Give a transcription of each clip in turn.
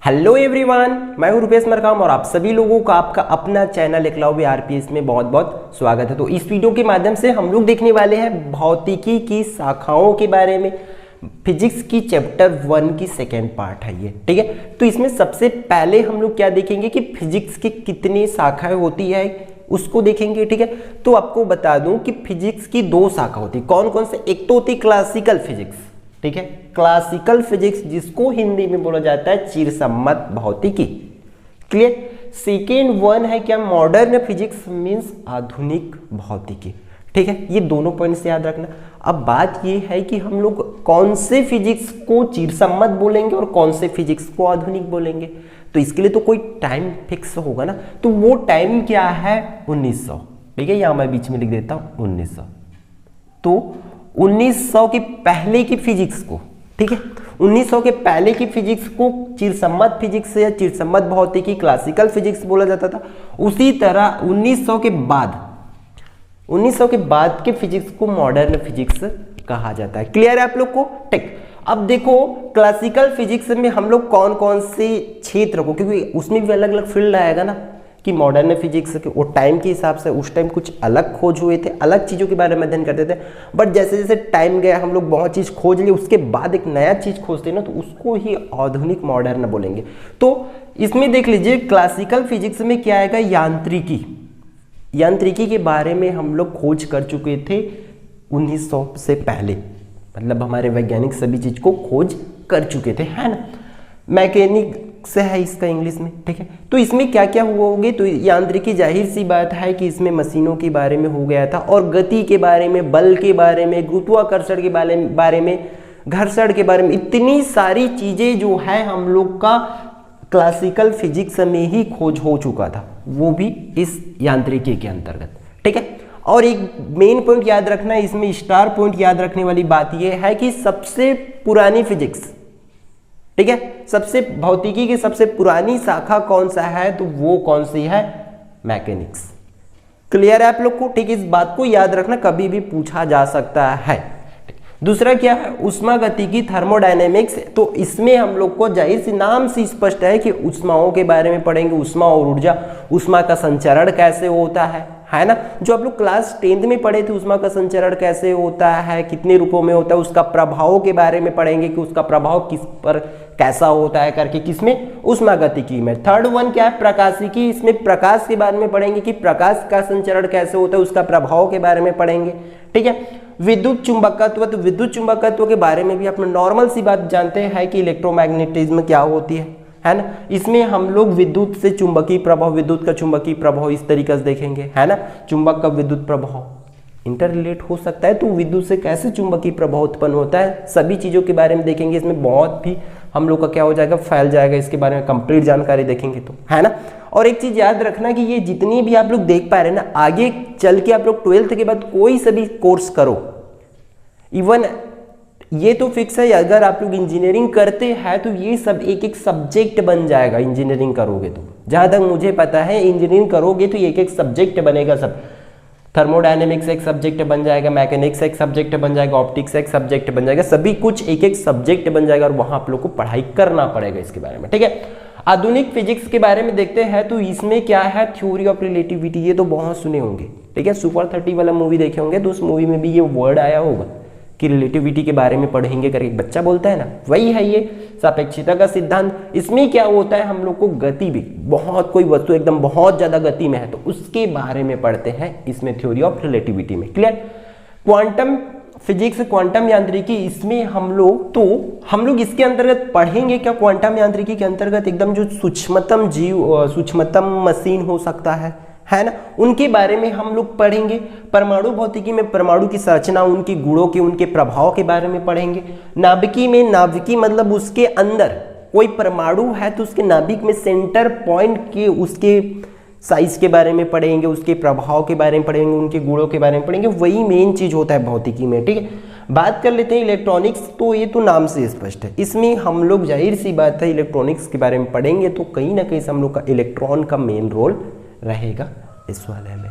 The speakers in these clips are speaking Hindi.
हेलो एवरीवन, मैं हूं रुपेश मरकाम और आप सभी लोगों का आपका अपना चैनल एकलव्य आरपीएस में बहुत बहुत स्वागत है। तो इस वीडियो के माध्यम से हम लोग देखने वाले हैं भौतिकी की शाखाओं के बारे में। फिजिक्स की चैप्टर 1 की सेकेंड पार्ट है ये, ठीक है। तो इसमें सबसे पहले हम लोग क्या देखेंगे कि फिजिक्स की कितनी शाखाएं होती है उसको देखेंगे, ठीक है। तो आपको बता दूं कि फिजिक्स की दो शाखा होती है। कौन कौन से? एक तो होती क्लासिकल फिजिक्स, ठीक है, क्लासिकल फिजिक्स जिसको हिंदी में बोला जाता है चिरसम्मत भौतिकी, क्लियर। सेकेंड वन है क्या? मॉडर्न फिजिक्स मींस आधुनिक भौतिकी, ठीक है। ये दोनों पॉइंट्स याद रखना। अब बात ये है कि हम लोग कौन से फिजिक्स को चिरसम्मत बोलेंगे और कौन से फिजिक्स को आधुनिक बोलेंगे। तो इसके लिए तो कोई टाइम फिक्स होगा ना, तो वो टाइम क्या है? 1900, ठीक है। यहां मैं बीच में लिख देता हूं 1900। तो 1900 के पहले की फिजिक्स को, ठीक है, 1900 के पहले की फिजिक्स को चिरसम्मत फिजिक्स या चिरसम्मत भौतिकी क्लासिकल फिजिक्स बोला जाता था। उसी तरह 1900 के बाद के फिजिक्स को मॉडर्न फिजिक्स कहा जाता है। क्लियर है आप लोग को? ठीक। अब देखो क्लासिकल फिजिक्स में हम लोग कौन कौन से क्षेत्र को, क्योंकि उसमें भी अलग अलग फील्ड आएगा ना, कि मॉडर्न फिजिक्स के वो टाइम के हिसाब से उस टाइम कुछ अलग खोज हुए थे, अलग चीज़ों के बारे में अध्ययन करते थे। बट जैसे जैसे टाइम गया हम लोग बहुत चीज़ खोज लिए, उसके बाद एक नया चीज़ खोजते हैं ना, तो उसको ही आधुनिक मॉडर्न बोलेंगे। तो इसमें देख लीजिए क्लासिकल फिजिक्स में क्या आएगा? यांत्रिकी के बारे में हम लोग खोज कर चुके थे 1900 से पहले, मतलब हमारे वैज्ञानिक सभी चीज़ को खोज कर चुके थे, है ना। मैकेनिक से है इसका इंग्लिश में, ठीक है। तो इसमें क्या क्या हुआ होगे? तो यांत्रिकी जाहिर सी बात है कि इसमें मशीनों के बारे में हो गया था, और गति के बारे में, बल के बारे में, गुरुत्वाकर्षण के बारे में, घर्षण के बारे में, इतनी सारी चीजें जो है हम लोग का क्लासिकल फिजिक्स में ही खोज हो चुका था, वो भी इस यांत्रिकी के अंतर्गत, ठीक है। और एक मेन पॉइंट याद रखना, इसमें स्टार पॉइंट याद रखने वाली बात यह है कि सबसे पुरानी फिजिक्स, ठीक है, सबसे भौतिकी की सबसे पुरानी शाखा कौन सा है? तो वो कौन सी है? मैकेनिक्स। क्लियर है आप लोग को? ठीक, इस बात को याद रखना, कभी भी पूछा जा सकता है। दूसरा क्या है? उष्मागतिकी, थर्मोडायनेमिक्स। तो इसमें हम लोग को जाहिर सी नाम से स्पष्ट है कि उष्माओं के बारे में पढ़ेंगे, उष्मा और ऊर्जा, उष्मा का संचरण कैसे होता है ना, जो आप लोग क्लास 10th में पढ़े थे, उष्मा का संचरण कैसे होता है, कितने रूपों में होता है, उसका प्रभाव के बारे में पढ़ेंगे कि उसका प्रभाव किस पर कैसा होता है करके, किसमें? उष्मागतिकी में। थर्ड वन क्या है? प्रकाशिकी। इसमें प्रकाश के बारे में पढ़ेंगे कि प्रकाश का संचरण कैसे होता है, उसका प्रभाव के बारे में पढ़ेंगे, ठीक है। विद्युत चुंबकत्व, तो विद्युत चुंबकत्व के बारे में भी आप नॉर्मल सी बात जानते हैं कि इलेक्ट्रोमैग्नेटिज्म क्या होती है ना। इसमें हम लोग विद्युत से चुंबकीय प्रभाव, विद्युत का चुंबकीय प्रभाव इस तरीके से देखेंगे, है ना। चुंबक का विद्युत प्रभाव इंटर रिलेट हो सकता है, तो विद्युत से कैसे चुंबकीय प्रभाव उत्पन्न होता है, सभी चीज़ों के बारे में देखेंगे। इसमें बहुत भी हम लोग का क्या हो जाएगा? फैल जाएगा, इसके बारे में कंप्लीट जानकारी देखेंगे, तो है ना। और एक चीज़ याद रखना कि ये जितनी भी आप लोग देख पा रहे हैं ना, आगे चल के आप लोग 12th के बाद कोई सा भी कोर्स करो, इवन ये तो फिक्स है, अगर आप लोग इंजीनियरिंग करते हैं तो ये सब एक एक सब्जेक्ट बन जाएगा। इंजीनियरिंग करोगे तो, जहां तक मुझे पता है, इंजीनियरिंग करोगे तो एक एक सब्जेक्ट बनेगा सब। थर्मोडायनेमिक्स एक सब्जेक्ट बन जाएगा, मैकेनिक्स एक सब्जेक्ट बन जाएगा, ऑप्टिक्स एक सब्जेक्ट बन जाएगा, सभी कुछ एक एक सब्जेक्ट बन जाएगा, और वहां आप लोग को पढ़ाई करना पड़ेगा इसके बारे में, ठीक है। आधुनिक फिजिक्स के बारे में देखते हैं, तो इसमें क्या है? Theory of relativity. ये तो बहुत सुने होंगे, ठीक है, सुपर 30 वाला मूवी देखे होंगे, तो उस मूवी में भी ये वर्ड आया होगा कि रिलेटिविटी के बारे में पढ़ेंगे करके एक बच्चा बोलता है ना, वही है ये सापेक्षता का सिद्धांत। इसमें क्या होता है? हम लोग को गति भी, बहुत कोई वस्तु एकदम बहुत ज्यादा गति में है तो उसके बारे में पढ़ते हैं इसमें, थ्योरी ऑफ रिलेटिविटी में, क्लियर। क्वांटम फिजिक्स, क्वांटम यांत्रिकी, इसमें हम लोग इसके अंतर्गत पढ़ेंगे क्या? क्वांटम यांत्रिकी के अंतर्गत एकदम जो सूक्ष्मतम जीव, सूक्ष्मतम मशीन हो सकता है ना, उनके बारे में हम लोग पढ़ेंगे। परमाणु भौतिकी में परमाणु की संरचना, उनके गुणों के, उनके प्रभाव के बारे में पढ़ेंगे। नाभिकी में, नाभिकी मतलब उसके अंदर कोई परमाणु है तो उसके नाभिक में सेंटर पॉइंट के, उसके साइज के बारे में पढ़ेंगे, उसके प्रभाव के बारे में पढ़ेंगे, उनके गुणों के बारे में पढ़ेंगे। वही मेन चीज होता है भौतिकी में, ठीक है। बात कर लेते हैं इलेक्ट्रॉनिक्स। तो ये तो नाम से स्पष्ट है, इसमें हम लोग जाहिर सी बात है इलेक्ट्रॉनिक्स के बारे में पढ़ेंगे, तो कहीं ना कहीं से हम लोग का इलेक्ट्रॉन का मेन रोल रहेगा इस वाले में,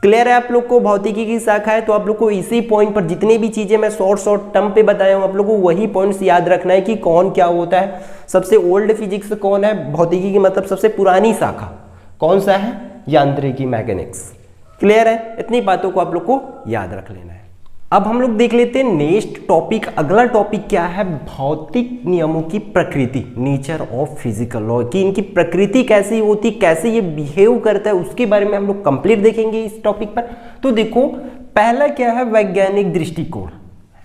क्लियर है आप लोग को? भौतिकी की शाखा है तो आप लोग को इसी पॉइंट पर जितनी भी चीजें मैं शॉर्ट टर्म पे बताया हूं आप लोग को वही पॉइंट्स याद रखना है कि कौन क्या होता है। सबसे ओल्ड फिजिक्स कौन है? भौतिकी की मतलब सबसे पुरानी शाखा कौन सा है? यांत्रिकी, मैकेनिक्स। क्लियर है? इतनी बातों को आप लोग को याद रख लेना है। अब हम लोग देख लेते हैं नेक्स्ट टॉपिक। अगला टॉपिक क्या है? भौतिक नियमों की प्रकृति, नेचर ऑफ फिजिकल लॉ, कि इनकी प्रकृति कैसी होती, कैसे ये बिहेव करता है, उसके बारे में हम लोग कंप्लीट देखेंगे इस टॉपिक पर। तो देखो पहला क्या है? वैज्ञानिक दृष्टिकोण,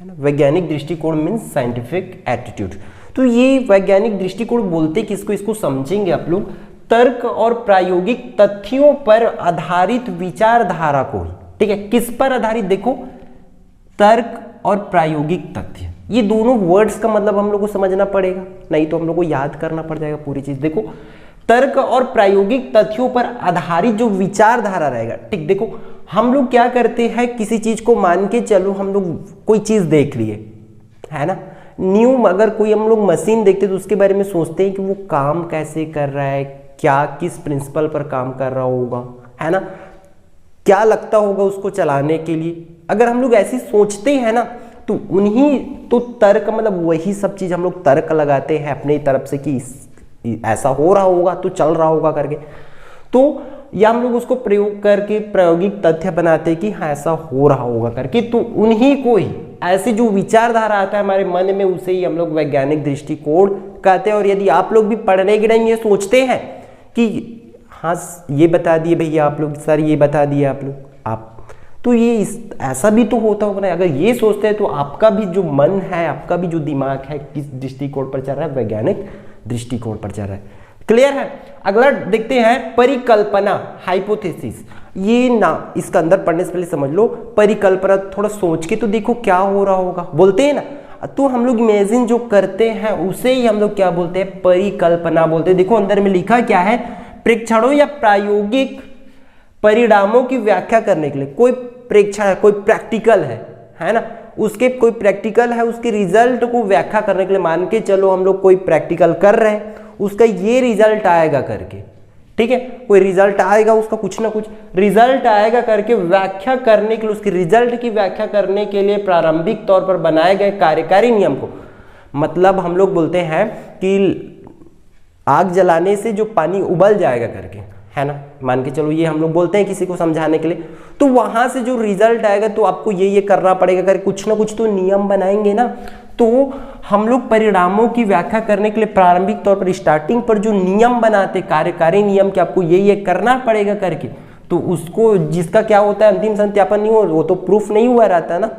है ना। वैज्ञानिक दृष्टिकोण मीन्स साइंटिफिक एटीट्यूड। तो ये वैज्ञानिक दृष्टिकोण बोलते किसको? इसको समझेंगे आप लोग तर्क और प्रायोगिक तथ्यों पर आधारित विचारधारा को ही, ठीक है। किस पर आधारित? देखो तर्क और प्रायोगिक तथ्य, ये दोनों वर्ड्स का मतलब हम लोग को समझना पड़ेगा, नहीं तो हम लोग को याद करना पड़ जाएगा पूरी चीज। देखो तर्क और प्रायोगिक तथ्यों पर आधारित जो विचारधारा रहेगा, ठीक। देखो हम लोग क्या करते हैं, किसी चीज को मान के चलो हम लोग कोई चीज देख लिए, है ना। न्यू अगर कोई हम लोग मशीन देखते तो उसके बारे में सोचते हैं कि वो काम कैसे कर रहा है, क्या किस प्रिंसिपल पर काम कर रहा होगा, है ना, क्या लगता होगा उसको चलाने के लिए। अगर हम लोग ऐसी सोचते हैं ना तो उन्हीं तो तर्क मतलब वही सब चीज हम लोग तर्क लगाते हैं अपनी तरफ से कि ऐसा हो रहा होगा तो चल रहा होगा करके, तो या हम लोग उसको प्रयोग करके प्रायोगिक तथ्य बनाते हैं कि हाँ ऐसा हो रहा होगा करके। तो उन्हीं को ही ऐसे जो विचारधारा आता है हमारे मन में उसे ही हम लोग वैज्ञानिक दृष्टिकोण कहते हैं। और यदि आप लोग भी पढ़ने के टाइम ये सोचते हैं कि हाँ ये बता दिए भैया आप लोग, सर ये बता दिए आप लोग, आप तो ये ऐसा भी तो होता होगा ना। अगर ये सोचते हैं तो आपका भी जो मन है, आपका भी जो दिमाग है किस दृष्टिकोण पर चल रहा है? वैज्ञानिक दृष्टिकोण पर चल रहा है। क्लियर है? अगला देखते हैं परिकल्पना, हाइपोथेसिस। ये ना इसका अंदर पढ़ने से पहले समझ लो परिकल्पना, थोड़ा सोच के तो देखो क्या हो रहा होगा, बोलते हैं ना। तो हम लोग इमेजिन जो करते हैं उसे ही हम लोग क्या बोलते हैं? परिकल्पना बोलते हैं। देखो अंदर में लिखा क्या है? प्रेक्षणों या प्रायोगिक परिणामों की व्याख्या करने के लिए कोई प्रेक्षण है, कोई प्रैक्टिकल है ना, उसके कोई प्रैक्टिकल है, उसके रिजल्ट को व्याख्या करने के लिए मान के चलो हम लोग कोई प्रैक्टिकल कर रहे हैं, उसका ये रिजल्ट आएगा करके, ठीक है, कोई रिजल्ट आएगा उसका, कुछ ना कुछ रिजल्ट आएगा करके व्याख्या करने के लिए, उसके रिजल्ट की व्याख्या करने के लिए प्रारंभिक तौर पर बनाए गए कार्यकारी नियम को, मतलब हम लोग बोलते हैं कि आग जलाने से जो पानी उबल जाएगा करके, है ना, मान के चलो ये हम लोग बोलते हैं किसी को समझाने के लिए, तो वहां से जो रिजल्ट आएगा तो आपको ये करना पड़ेगा करके कुछ ना कुछ तो नियम बनाएंगे ना। तो हम लोग परिणामों की व्याख्या करने के लिए प्रारंभिक तौर पर स्टार्टिंग पर जो नियम बनाते, कार्यकारी नियम कि आपको ये करना पड़ेगा करके, तो उसको जिसका क्या होता है अंतिम सत्यापन नहीं हो, वो तो प्रूफ नहीं हुआ रहता ना।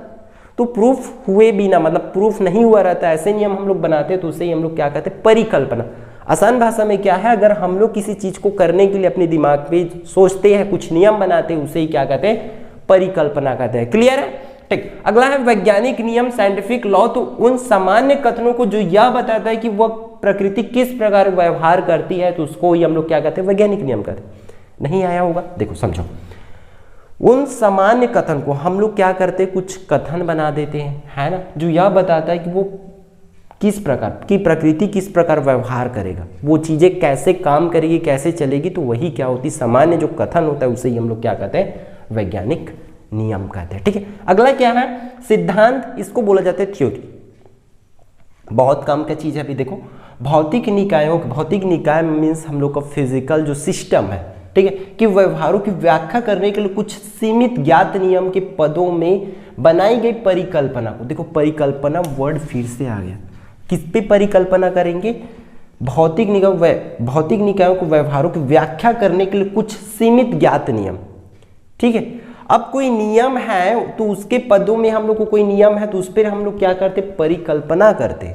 तो प्रूफ हुए बिना मतलब प्रूफ नहीं हुआ रहता, ऐसे नियम हम लोग बनाते हैं, तो उसे ही हम लोग क्या कहते हैं? परिकल्पना। आसान भाषा में क्या है? अगर हम लोग किसी चीज को करने के लिए अपने दिमाग पे सोचते हैं, कुछ नियम बनाते हैं, उसे ही क्या कहते हैं? परिकल्पना कहते हैं। क्लियर है? ठीक। अगला है वैज्ञानिक नियम, साइंटिफिक लॉ। तो उन सामान्य कथनों को जो यह बताता है कि वह प्रकृति किस प्रकार व्यवहार करती है, तो उसको ही हम लोग क्या कहते हैं? वैज्ञानिक नियम कहते हैं। नहीं आया होगा? देखो समझो, उन सामान्य कथन को हम लोग क्या करते हैं? कुछ कथन बना देते हैं, है ना, जो यह बताता है कि वो किस प्रकार की प्रकृति किस प्रकार व्यवहार करेगा, वो चीजें कैसे काम करेगी, कैसे चलेगी, तो वही क्या होती? सामान्य जो कथन होता है उसे ही हम लोग क्या कहते हैं? वैज्ञानिक नियम कहते हैं। ठीक है। अगला क्या है? सिद्धांत। इसको बोला जाता है थ्योरी। बहुत काम का चीज है। अभी देखो भौतिक निकायों, भौतिक निकाय मीन्स हम लोग का फिजिकल जो सिस्टम है, ठीक है, कि व्यवहारों की व्याख्या करने के लिए कुछ सीमित ज्ञात नियम के पदों में बनाई गई परिकल्पना को, देखो परिकल्पना वर्ड फिर से आ गया, किस पे परिकल्पना करेंगे? भौतिक निकायों को व्यवहारों की व्याख्या करने के लिए कुछ सीमित ज्ञात नियम। ठीक है। अब कोई नियम है तो उसके पदों में हम लोग को कोई नियम है तो उस पर हम लोग क्या करते? परिकल्पना करते।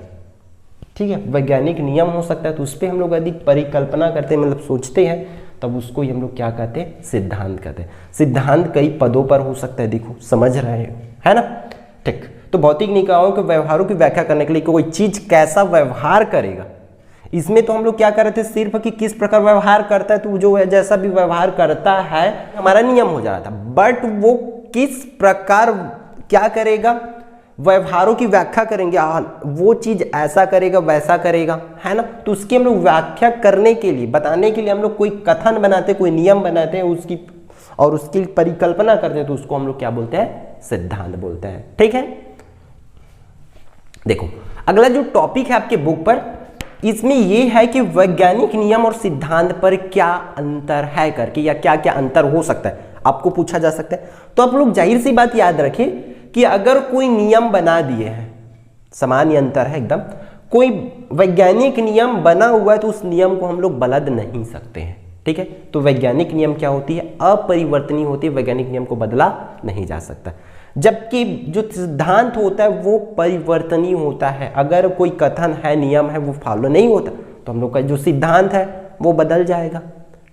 ठीक है। वैज्ञानिक नियम हो सकता है तो उस पर हम लोग यदि परिकल्पना करते मतलब सोचते हैं तब उसको ही हम लोग क्या कहते हैं? सिद्धांत कहते हैं। सिद्धांत कई पदों पर हो सकता है, देखो समझ रहे हो, है ना। ठीक। तो भौतिक निकायों के व्यवहारों की व्याख्या करने के लिए कोई चीज कैसा व्यवहार करेगा, इसमें तो हम लोग क्या कर रहे थे? सिर्फ कि किस प्रकार व्यवहार करता है, तो जो है जैसा भी व्यवहार करता है हमारा नियम हो जा रहा था, बट वो किस प्रकार क्या करेगा? व्यवहारों की व्याख्या करेंगे, वो चीज ऐसा करेगा वैसा करेगा, है ना। तो उसकी हम लोग व्याख्या करने के लिए, बताने के लिए हम लोग कोई कथन बनाते, कोई नियम बनाते हैं, उसकी और उसकी परिकल्पना करते हैं तो उसको हम लोग क्या बोलते हैं, सिद्धांत बोलते हैं। ठीक है, देखो अगला जो टॉपिक है आपके बुक पर, इसमें ये है कि वैज्ञानिक नियम और सिद्धांत पर क्या अंतर है करके, या क्या क्या अंतर हो सकता है आपको पूछा जा सकता है। तो आप लोग जाहिर सी बात याद रखें कि अगर कोई नियम बना दिए हैं, सामान्य अंतर है एकदम, कोई वैज्ञानिक नियम बना हुआ है तो उस नियम को हम लोग बदल नहीं सकते हैं। ठीक है, तो वैज्ञानिक नियम क्या होती है, अपरिवर्तनीय होती है, वैज्ञानिक नियम को बदला नहीं जा सकता। जबकि जो सिद्धांत होता है वो परिवर्तनीय होता है, अगर कोई कथन है, नियम है, वो फॉलो नहीं होता तो हम लोग का जो सिद्धांत है वो बदल जाएगा।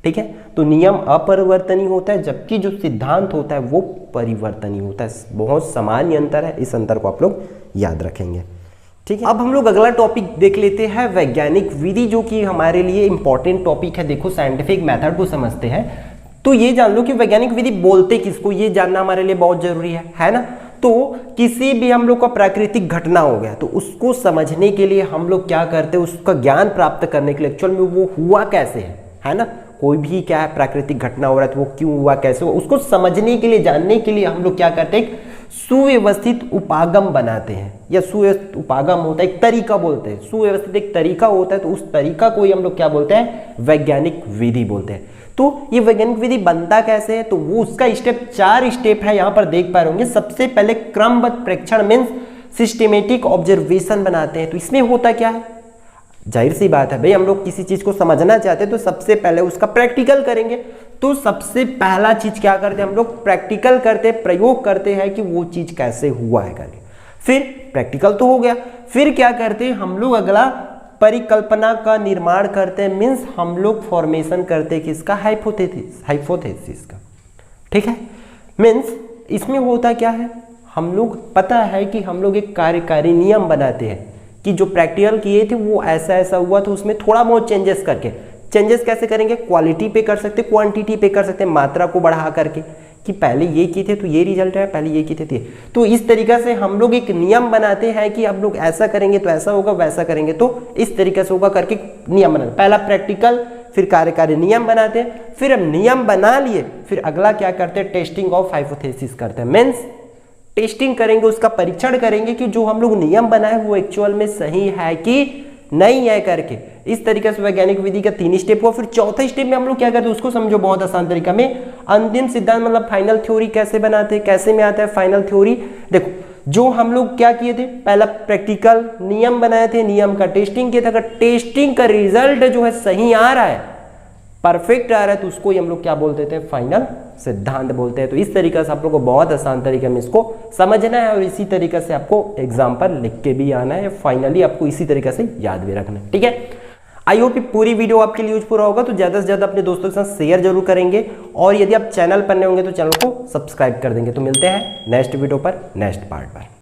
ठीक है, तो नियम अपरिवर्तनीय होता है जबकि जो सिद्धांत होता है वो परिवर्तनीय होता है। बहुत सामान्य अंतर है, इस अंतर को आप लोग याद रखेंगे। ठीक है, अब हम लोग अगला टॉपिक देख लेते हैं, वैज्ञानिक विधि, जो कि हमारे लिए इंपॉर्टेंट टॉपिक है। देखो साइंटिफिक मेथड को समझते हैं तो ये जान लो कि वैज्ञानिक विधि बोलते किसको, ये जानना हमारे लिए बहुत जरूरी है ना। तो किसी भी हम लोग का प्राकृतिक घटना हो गया तो उसको समझने के लिए हम लोग क्या करते हैं, उसका ज्ञान प्राप्त करने के लिए एक्चुअल में वो हुआ कैसे है ना। कोई भी क्या है प्राकृतिक घटना हो रहा है तो वो क्यों हुआ, कैसे हुआ, उसको समझने के लिए, जानने के लिए हम लोग क्या करते हैं, सुव्यवस्थित उपागम बनाते हैं, या सुव्यवस्थित उपागम होता है, एक तरीका बोलते हैं, सुव्यवस्थित एक तरीका होता है, तो उस तरीका को ही हम लोग क्या बोलते हैं, वैज्ञानिक विधि बोलते हैं। तो ये वैज्ञानिक विधि बनता कैसे है, तो वो उसका स्टेप 4 स्टेप है, यहां पर देख पा रहे होंगे। सबसे पहले क्रमबद्ध प्रेक्षण मीन्स सिस्टेमेटिक ऑब्जर्वेशन बनाते हैं। तो इसमें होता क्या है, जाहिर सी बात है भाई, हम लोग किसी चीज को समझना चाहते हैं तो सबसे पहले उसका प्रैक्टिकल करेंगे। तो सबसे पहला चीज क्या करते हैं हम लोग, प्रैक्टिकल करते, प्रयोग करते हैं कि वो चीज कैसे हुआ है करके। फिर प्रैक्टिकल तो हो गया, फिर क्या करते हैं हम लोग, अगला परिकल्पना का निर्माण करते हैं, मीन्स हम लोग फॉर्मेशन करते हैं किसका, हाइपोथेसिस का। ठीक है, मीन्स इसमें होता क्या है, हम लोग पता है कि हम लोग एक कार्यकारी नियम बनाते हैं कि जो प्रैक्टिकल किए थे वो ऐसा ऐसा हुआ, तो उसमें थोड़ा बहुत चेंजेस करके, चेंजेस कैसे करेंगे, क्वालिटी पे कर सकते, क्वांटिटी पे कर सकते हैं, मात्रा को बढ़ा करके, कि पहले ये किए थे तो ये रिजल्ट है, पहले ये किए थे तो इस तरीका से हम लोग एक नियम बनाते हैं कि हम लोग ऐसा करेंगे तो ऐसा होगा, वैसा करेंगे तो इस तरीके से होगा करके नियम बनाते। पहला प्रैक्टिकल, फिर कार्यकारी नियम बनाते हैं, फिर हम नियम बना लिए, फिर अगला क्या करते हैं, टेस्टिंग ऑफ हाइपोथेसिस करते हैं, मीन्स टेस्टिंग करेंगे, उसका परीक्षण करेंगे कि जो हम लोग नियम बनाए वो एक्चुअल में सही है कि नहीं है करके। इस तरीके से वैज्ञानिक विधि का 3 स्टेप हुआ। फिर चौथे स्टेप में हम लोग क्या करते हैं उसको समझो बहुत आसान तरीका में, अंतिम सिद्धांत मतलब फाइनल थ्योरी कैसे बनाते हैं, कैसे में आता है फाइनल थ्योरी। देखो जो हम लोग क्या किए थे, पहला प्रैक्टिकल नियम बनाए थे, नियम का टेस्टिंग किया था, अगर टेस्टिंग का रिजल्ट जो है सही आ रहा है, परफेक्ट आ रहा है, तो उसको ही हम लोग क्या बोलते थे, फाइनल सिद्धांत बोलते हैं। तो इस तरीके से आप लोग को बहुत आसान तरीके में इसको समझना है और इसी तरीके से आपको एग्जाम पर लिख के भी आना है, फाइनली आपको इसी तरीके से याद भी रखना है। ठीक है, आई होप पूरी वीडियो आपके लिए यूजफुल होगा, तो ज्यादा से ज्यादा अपने दोस्तों के साथ शेयर जरूर करेंगे, और यदि आप चैनल पर नए होंगे तो चैनल को सब्सक्राइब कर देंगे। तो मिलते हैं नेक्स्ट वीडियो पर, नेक्स्ट पार्ट पर।